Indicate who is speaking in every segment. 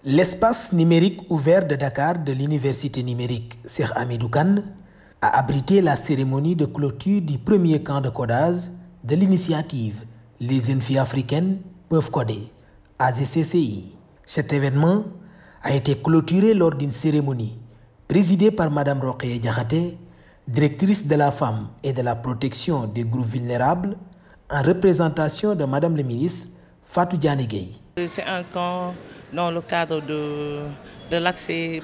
Speaker 1: L'espace numérique ouvert de Dakar de l'université numérique Cheikh Hamidou Kane a abrité la cérémonie de clôture du premier camp de codage de l'initiative Les jeunes filles africaines peuvent coder, AJCCI. Cet événement a été clôturé lors d'une cérémonie présidée par Mme Rokhaya Diakhaté, directrice de la femme et de la protection des groupes vulnérables, en représentation de Mme le ministre Fatou Diané Gueye.
Speaker 2: C'est un camp dans le cadre de l'accès,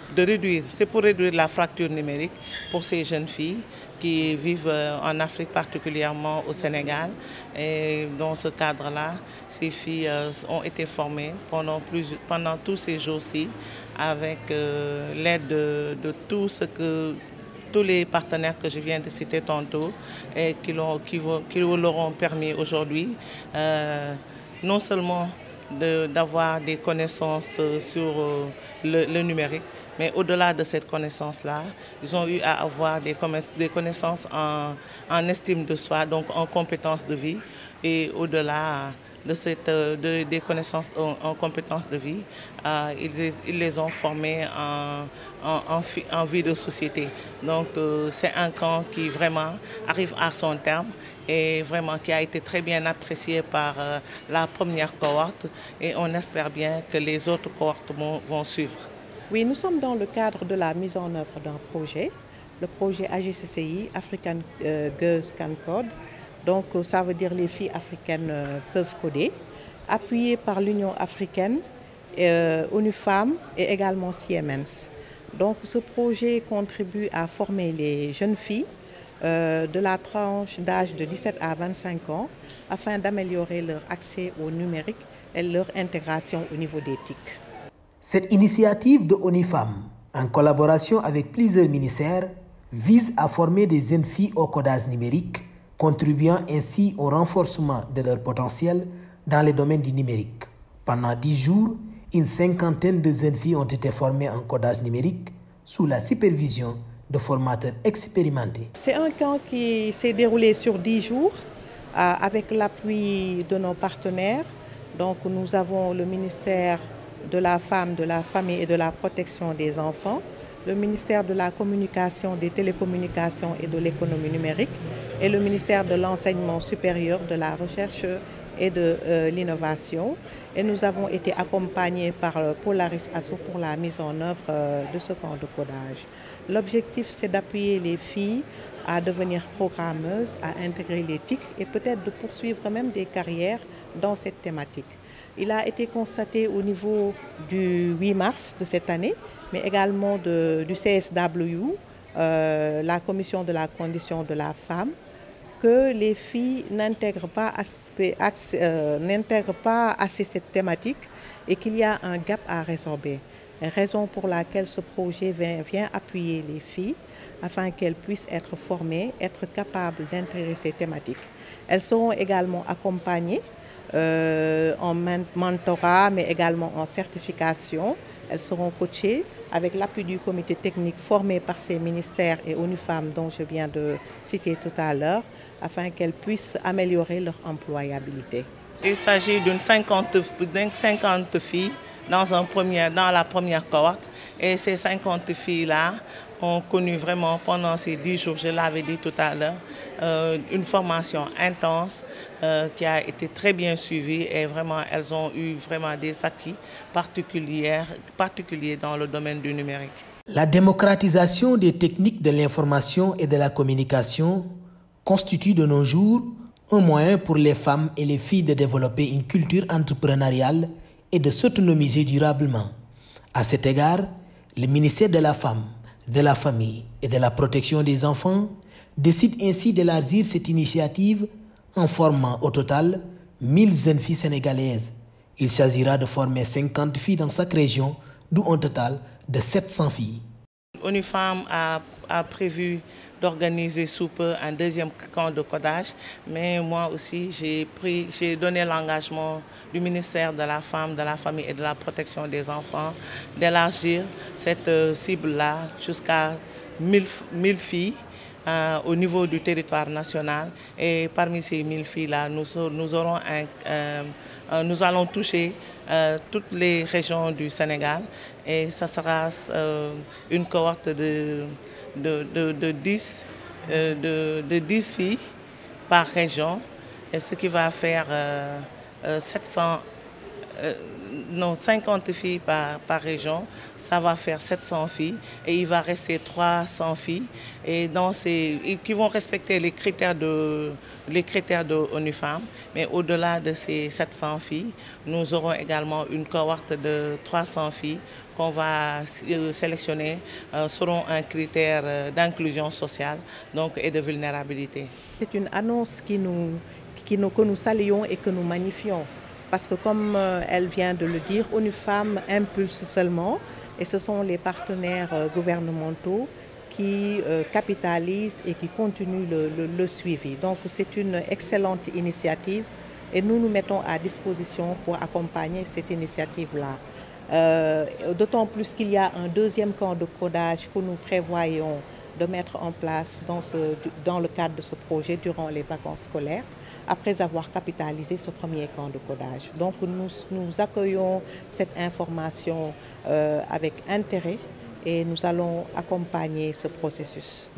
Speaker 2: c'est pour réduire la fracture numérique pour ces jeunes filles qui vivent en Afrique, particulièrement au Sénégal. Et dans ce cadre-là, ces filles ont été formées pendant tous ces jours-ci avec l'aide de tous les partenaires que je viens de citer tantôt et qui leur ont permis aujourd'hui non seulement d'avoir des connaissances sur le numérique, mais au-delà de cette connaissance-là, ils ont eu à avoir des connaissances en estime de soi, donc en compétences de vie, et au-delà de des connaissances en compétences de vie, ils les ont formés en vie de société. Donc c'est un camp qui vraiment arrive à son terme et vraiment qui a été très bien apprécié par la première cohorte, et on espère bien que les autres cohortes vont suivre.
Speaker 3: Oui, nous sommes dans le cadre de la mise en œuvre d'un projet, le projet AJCCI, African Girls Can Code. Donc ça veut dire les filles africaines peuvent coder, appuyé par l'Union africaine, ONU Femmes et également Siemens. Donc ce projet contribue à former les jeunes filles de la tranche d'âge de 17 à 25 ans afin d'améliorer leur accès au numérique et leur intégration au niveau des TIC.
Speaker 1: Cette initiative de ONU Femmes, en collaboration avec plusieurs ministères, vise à former des jeunes filles au codage numérique, contribuant ainsi au renforcement de leur potentiel dans les domaines du numérique. Pendant 10 jours, une cinquantaine de jeunes filles ont été formées en codage numérique sous la supervision de formateurs expérimentés.
Speaker 3: C'est un camp qui s'est déroulé sur 10 jours avec l'appui de nos partenaires. Donc nous avons le ministère de la Femme, de la Famille et de la Protection des enfants, le ministère de la Communication, des Télécommunications et de l'Économie numérique et le ministère de l'Enseignement supérieur, de la Recherche et de l'Innovation. Et nous avons été accompagnés par Polaris Asso pour la mise en œuvre de ce camp de codage. L'objectif, c'est d'appuyer les filles à devenir programmeuses, à intégrer l'éthique et peut-être de poursuivre même des carrières dans cette thématique. Il a été constaté au niveau du 8 mars de cette année, mais également du CSW, la Commission de la condition de la femme, que les filles n'intègrent pas assez cette thématique et qu'il y a un gap à résorber. Raison pour laquelle ce projet vient appuyer les filles afin qu'elles puissent être formées, être capables d'intégrer ces thématiques. Elles seront également accompagnées en mentorat, mais également en certification. Elles seront coachées avec l'appui du comité technique formé par ces ministères et ONU Femmes dont je viens de citer tout à l'heure, afin qu'elles puissent améliorer leur employabilité.
Speaker 2: Il s'agit d'une 50 filles dans la première cohorte, et ces 50 filles-là ont connu vraiment pendant ces 10 jours, je l'avais dit tout à l'heure, une formation intense qui a été très bien suivie, et vraiment elles ont eu vraiment des acquis particuliers dans le domaine du numérique.
Speaker 1: La démocratisation des techniques de l'information et de la communication constitue de nos jours un moyen pour les femmes et les filles de développer une culture entrepreneuriale et de s'autonomiser durablement. À cet égard, le ministère de la Femme, de la Famille et de la Protection des enfants décide ainsi d'élargir cette initiative en formant au total 1000 jeunes filles sénégalaises. Il s'agira de former 50 filles dans chaque région, d'où un total de 700 filles.
Speaker 2: ONU Femmes a prévu d'organiser sous peu un deuxième camp de codage, mais moi aussi j'ai donné l'engagement du ministère de la Femme, de la Famille et de la Protection des enfants d'élargir cette cible-là jusqu'à 1000 filles au niveau du territoire national, et parmi ces 1000 filles-là, nous aurons nous allons toucher toutes les régions du Sénégal et ça sera une cohorte de 10 filles par région, et ce qui va faire 50 filles par région, ça va faire 700 filles et il va rester 300 filles et qui vont respecter les critères de ONU Femmes. Mais au-delà de ces 700 filles, nous aurons également une cohorte de 300 filles qu'on va sélectionner selon un critère d'inclusion sociale et de vulnérabilité.
Speaker 3: C'est une annonce que nous saluons et que nous magnifions. Parce que comme elle vient de le dire, ONU Femmes impulse seulement et ce sont les partenaires gouvernementaux qui capitalisent et qui continuent le suivi. Donc c'est une excellente initiative et nous nous mettons à disposition pour accompagner cette initiative-là. D'autant plus qu'il y a un deuxième camp de codage que nous prévoyons de mettre en place dans le cadre de ce projet durant les vacances scolaires, après avoir capitalisé ce premier camp de codage. Donc nous accueillons cette information avec intérêt et nous allons accompagner ce processus.